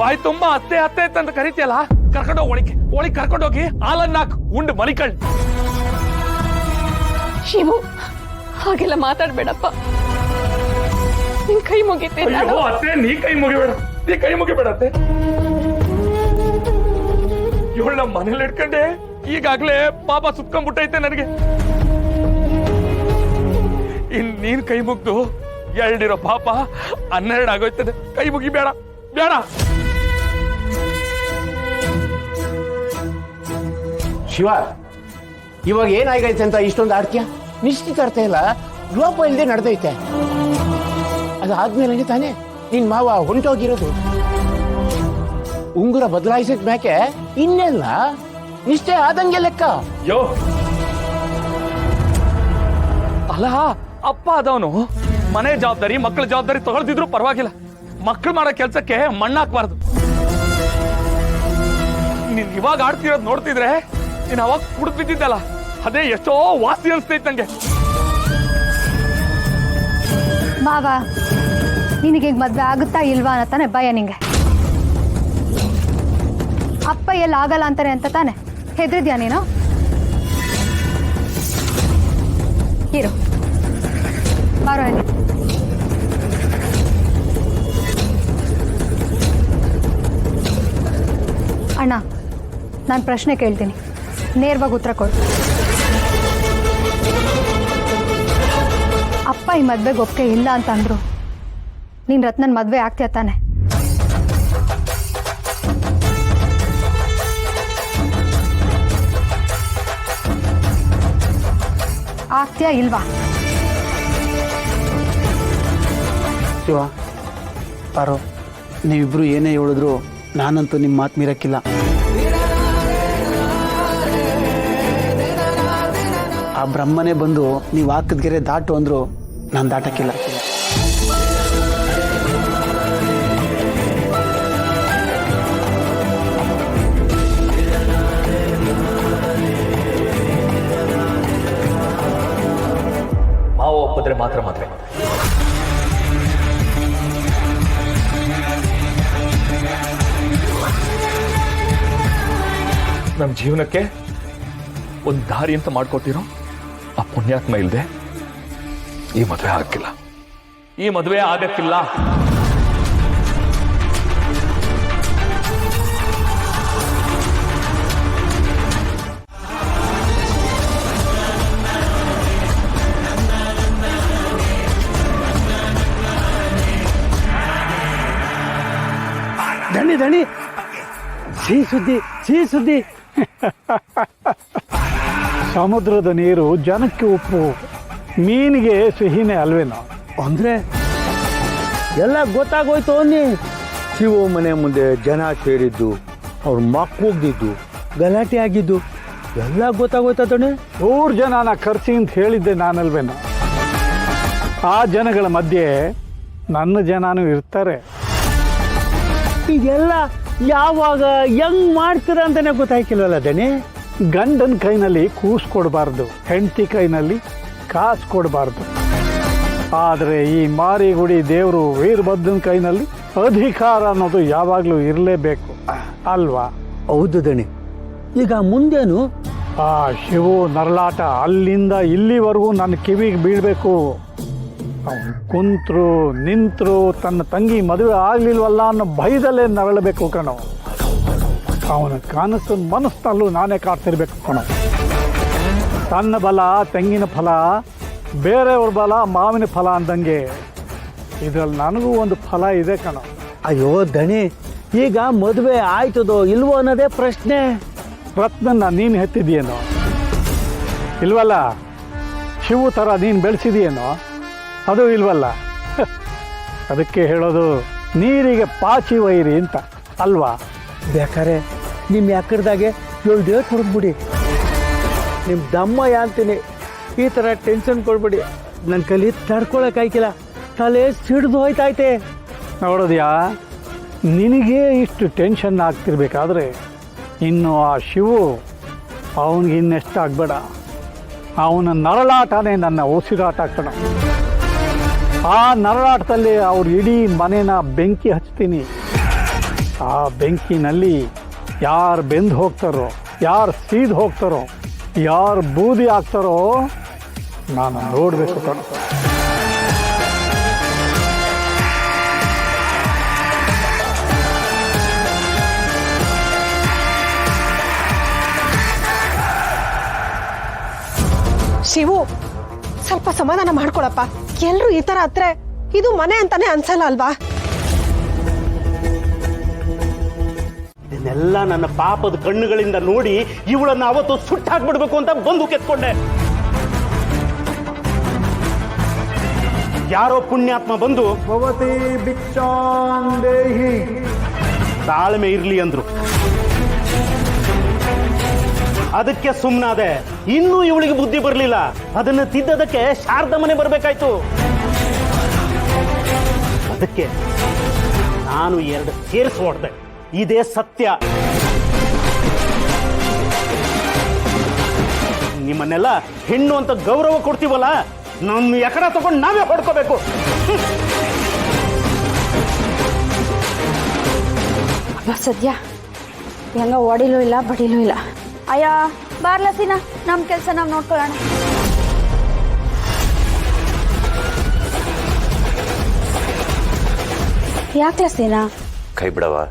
ಬಾಯಿ ತುಂಬಾ ಅತ್ತೆ ಅತ್ತೆ ಅಂತ ಕರಿತೀಯಲ್ಲ, ಕರ್ಕೊಂಡೋಗಿ ಒಳಗೆ ಕರ್ಕೊಂಡೋಗಿ ಹಾಲನ್ನಾಕ್ ಉಂಡು ಮಲಿಕಳ್. ಶಿವು, ಹಾಗೆಲ್ಲ ಮಾತಾಡ್ಬೇಡಪ್ಪ, ನಿನ್ ಕೈ ಮುಗಿತೀನಿ. ಅತ್ತೆ ನೀ ಕೈ ಮುಗಿಬೇಡ ಅತ್ತೆ. ಇವಳ ಮನೇಲಿ ಇಟ್ಕೊಂಡೆ ಈಗಾಗ್ಲೇ ಪಾಪ ಸುತ್ಕೊಂಡ್ಬಿಟ್ಟೈತೆ ನನಗೆ. ನೀನ್ ಕೈ ಮುಗ್ದು ಎರಡಿರೋ ಪಾಪ 12 ಆಗೋಯ್ತದೆ. ಕೈ ಮುಗಿ ಬೇಡ ಬೇಡ. ಶಿವ, ಇವಾಗ ಏನಾಗೈತೆ ಅಂತ ಇಷ್ಟೊಂದು ಆಡ್ತೀಯ? ನಿಶ್ಚಿತಾರ್ಥ ಇಲ್ಲ, ಲೋಪ ಇಲ್ಲದೆ ನಡೆದೈತೆ. ಅದಾದ್ಮೇಲೆ ತಾನೇ ನಿನ್ ಮಾವ ಹೊಂಟೋಗಿರೋದು. ಉಂಗುರ ಬದಲಾಯಿಸಿದ ಮ್ಯಾಕೆ ಇನ್ನೆಲ್ಲ ನಿಶ್ಚಯ ಆದಂಗೆ ಲೆಕ್ಕ. ಯೋ ಅಲ್ಲ, ಅಪ್ಪ ಅದವನು ಮನೆ ಜವಾಬ್ದಾರಿ ಮಕ್ಕಳ ಜವಾಬ್ದಾರಿ ತಗೊಳ್ದಿದ್ರು ಪರವಾಗಿಲ್ಲ, ಮಕ್ಕಳು ಮಾಡೋ ಕೆಲ್ಸಕ್ಕೆ ಮಣ್ಣಾಕ್ಬಾರ್ದು. ನೀನ್ ಇವಾಗ ಆಡ್ತಿರೋದ್ ನೋಡ್ತಿದ್ರೆ ನೀನ್ ಅವಾಗ ಕುಡ್ದು ಬಿದ್ದಿದ್ದಲ್ಲ, ಅದೇ ಎಷ್ಟೋ ವಾಸಿ ಅನ್ಸ್ತೈತ್ ನಂಗೆ. ಮಾವ, ನಿನಗೆ ಮದ್ವೆ ಆಗುತ್ತಾ ಇಲ್ವಾ ಅನ್ನೋ ತಾನೆ ಭಯ ನಿಂಗೆ? ಅಪ್ಪ ಎಲ್ಲ ಆಗಲ್ಲ ಅಂತಾರೆ ಅಂತ ತಾನೆ ಹೆದರಿದ್ಯಾ ನೀನು? ಹೀರೋ ಬಾರೋ ಇಲ್ಲಿ. ಅಣ್ಣ, ನಾನು ಪ್ರಶ್ನೆ ಕೇಳ್ತೀನಿ, ನೇರವಾಗಿ ಉತ್ತರ ಕೊಡು. ಅಪ್ಪ ಈ ಮದ್ವೆಗೆ ಒಪ್ಪಿಗೆ ಇಲ್ಲ ಅಂತ ಅಂದ್ರು, ನೀನ್ ರತ್ನನ್ ಮದ್ವೆ ಆಗ್ತೀಯ ತಾನೆ? ಆಗ್ತೀಯಾ ಇಲ್ವಾ? ಶಿವ, ಪಾರೋ, ನೀವಿಬ್ರು ಏನೇ ಹೇಳಿದ್ರು ನಾನಂತೂ ನಿಮ್ಮ ಮಾತು ಮೀರಕ್ಕಿಲ್ಲ. ಆ ಬ್ರಹ್ಮನೇ ಬಂದು ನೀವು ಹಾಕಿದ ಗೆರೆ ದಾಟು ಅಂದ್ರು ನಾನು ದಾಟಕ್ಕಿಲ್ಲ. ಮಾವ ಒಪ್ಪಿದ್ರೆ ಮಾತ್ರ ನಮ್ಮ ಜೀವನಕ್ಕೆ ಒಂದು ದಾರಿ ಅಂತ ಮಾಡ್ಕೊಟ್ಟಿರೋ ಆ ಪುಣ್ಯಾತ್ಮ ಇಲ್ಲದೆ ಈ ಮದುವೆ ಆಗಕ್ಕಿಲ್ಲ. ದಣಿ ಸಿಹಿ ಸುದ್ದಿ. ಸಮುದ್ರದ ನೀರು ಜನಕ್ಕೆ ಉಪ್ಪು, ಮೀನಿಗೆ ಸಿಹಿನೇ ಅಲ್ವೇನೋ? ಅಂದ್ರೆ ಎಲ್ಲ ಗೊತ್ತಾಗೋಯ್ತು. ಅನ್ನಿ ಶಿವ ಮನೆ ಮುಂದೆ ಜನ ಸೇರಿದ್ದು, ಅವ್ರ ಮಕ್ಕಳಿದ್ದು, ಗಲಾಟೆ ಆಗಿದ್ದು ಎಲ್ಲ ಗೊತ್ತಾಗೋಯ್ತಾ ತಾನೆ? 100 ಜನನ ಕರ್ಸಿ ಅಂತ ಹೇಳಿದ್ದೆ ನಾನಲ್ವೇನೋ? ಆ ಜನಗಳ ಮಧ್ಯೆ ನನ್ನ ಜನನೂ ಇರ್ತಾರೆ. ಇದೆಲ್ಲ ಯಾವಾಗ ಹೆಂಗ್ ಮಾಡ್ತೀರ ಅಂತಾನೆ ಗೊತ್ತಾಯ್ಕಿಲ್ವಲ್ಲ ದಣಿ? ಗಂಡನ ಕೈನಲ್ಲಿ ಕೂಸು ಕೊಡಬಾರ್ದು, ಹೆಂಡತಿ ಕೈನಲ್ಲಿ ಕಾಸು ಕೊಡಬಾರ್ದು. ಆದರೆ ಈ ಮಾರಿಗುಡಿ ದೇವರು ವೀರಭದ್ರನ ಕೈನಲ್ಲಿ ಅಧಿಕಾರ ಅನ್ನೋದು ಯಾವಾಗಲೂ ಇರಲೇಬೇಕು ಅಲ್ವಾ? ಹೌದು ದಣಿ. ಈಗ ಮುಂದೇನು? ಆ ಶಿವು ನರಳಾಟ ಅಲ್ಲಿಂದ ಇಲ್ಲಿವರೆಗೂ ನನ್ನ ಕಿವಿಗೆ ಬೀಳಬೇಕು. ಅವನು ಕುಂತ್ರು ನಿಂತರು ತನ್ನ ತಂಗಿ ಮದುವೆ ಆಗ್ಲಿಲ್ವಲ್ಲ ಅನ್ನೋ ಭಯದಲ್ಲೇ ನರಳಬೇಕು ಕಣೋ. ಅವನ ಕನಸು ಮನಸ್ಸಿನಲ್ಲೂ ನಾನೇ ಕಾಡ್ತಿರ್ಬೇಕು ಕಣೋ. ತನ್ನ ಬಲ ತೆಂಗಿನ ಫಲ, ಬೇರೆಯವ್ರ ಬಲ ಮಾವಿನ ಫಲ ಅಂದಂಗೆ ಇದ್ರಲ್ಲಿ ನನಗೂ ಒಂದು ಫಲ ಇದೆ ಕಣೋ. ಅಯ್ಯೋ ದಣಿ, ಈಗ ಮದುವೆ ಆಯ್ತದೋ ಇಲ್ವೋ ಅನ್ನೋದೇ ಪ್ರಶ್ನೆ. ರತ್ನನ್ನ ನೀನು ಹೆತ್ತಿದೆಯೇನೋ? ಇಲ್ವಲ್ಲ. ಶಿವು ಥರ ನೀನು ಬೆಳೆಸಿದೆಯೇನೋ? ಅದು ಇಲ್ವಲ್ಲ. ಅದಕ್ಕೆ ಹೇಳೋದು ನೀರಿಗೆ ಪಾಚಿ ವೈರಿ ಅಂತ ಅಲ್ವಾ? ಬೇಕಾರೆ ನಿಮ್ಮ ಯಾಕಡ್ದಾಗೆ 7 ಡೇಟ್ ಹೊಡೆದ್ಬಿಡಿ. ನಿಮ್ಮ ದಮ್ಮಯ್ಯ ಅಂತೀನಿ. ಈ ಥರ ಟೆನ್ಷನ್ ಕೊಡ್ಬಿಡಿ. ನನ್ನ ಕೈಲಿ ತಡ್ಕೊಳಕ್ಕಾಯ್ಕಿಲ್ಲ, ತಲೆ ಸಿಡ್ದು ಹೋಯ್ತೈತೆ. ನೋಡೋದ್ಯಾ, ನಿನಗೆ ಇಷ್ಟು ಟೆನ್ಷನ್ ಆಗ್ತಿರ್ಬೇಕಾದ್ರೆ ಇನ್ನು ಆ ಶಿವು ಅವನಿಗೆ ಇನ್ನೆಷ್ಟು ಆಗಬೇಡ. ಅವನ ನರಳಾಟನೇ ನನ್ನ ಉಸಿರಾಟ ಕಣ. ಆ ನರಳಾಟದಲ್ಲಿ ಅವ್ರ ಇಡೀ ಮನೇನ ಬೆಂಕಿ ಹಚ್ತೀನಿ. ಆ ಬೆಂಕಿನಲ್ಲಿ ಯಾರು ಬೆಂದು ಹೋಗ್ತಾರೋ, ಯಾರು ಸೀದ್ ಹೋಗ್ತಾರೋ, ಯಾರು ಬೂದಿ ಆಗ್ತಾರೋ ನಾನು ನೋಡಬೇಕು ಕಣ. ಶಿವು, ಸ್ವಲ್ಪ ಸಮಾಧಾನ ಮಾಡ್ಕೊಳಪ್ಪ. ಎಲ್ರು ಈ ತರ ಹತ್ರ ಇದು ಮನೆ ಅಂತಾನೆ ಅನ್ಸಲ್ಲ ಅಲ್ವಾ? ಇದನ್ನೆಲ್ಲ ನನ್ನ ಪಾಪದ ಕಣ್ಣುಗಳಿಂದ ನೋಡಿ ಇವಳನ್ನ ಅವತ್ತು ಸುಟ್ಟಾಕ್ಬಿಡ್ಬೇಕು ಅಂತ ಬಂದು ಕೆತ್ಕೊಂಡೆ. ಯಾರೋ ಪುಣ್ಯಾತ್ಮ ಬಂದು ಭವತಿ ಭಿಕ್ಷಾಂದೇಹಿ ತಾಳ್ಮೆ ಇರ್ಲಿ ಅಂದ್ರು. ಅದಕ್ಕೆ ಸುಮ್ಮನಾದೆ. ಇನ್ನೂ ಇವಳಿಗೆ ಬುದ್ಧಿ ಬರಲಿಲ್ಲ. ಅದನ್ನು ತಿದ್ದದಕ್ಕೆ ಶಾರದಾ ಮನೆ ಬರಬೇಕಾಯ್ತು. ಅದಕ್ಕೆ ನಾನು 2 ಸೇರಿಸಿ ಹೊಡೆದೆ. ಇದೇ ಸತ್ಯ. ನಿಮ್ಮನ್ನೆಲ್ಲ ಹೆಣ್ಣು ಅಂತ ಗೌರವ ಕೊಡ್ತೀವಲ್ಲ, ನಮ್ಮ ಎಕಡ ತಗೊಂಡು ನಾವೇ ಹೊಡ್ಕೋಬೇಕು. ಸದ್ಯ ಹೆಂಗ ಹೊಡಿಲೂ ಇಲ್ಲ ಬಡಿಲೂ ಇಲ್ಲ. ಅಯ್ಯ ಬಾರ್ಲ ಸೀನಾ, ನಮ್ಮ ಕೆಲಸ ನಾವು ನೋಡ್ಕೊಳ್ಳೋಣ. ಯಾಕ್ಲ ಸೀನಾ? ಕೈ ಬಿಡವಾ.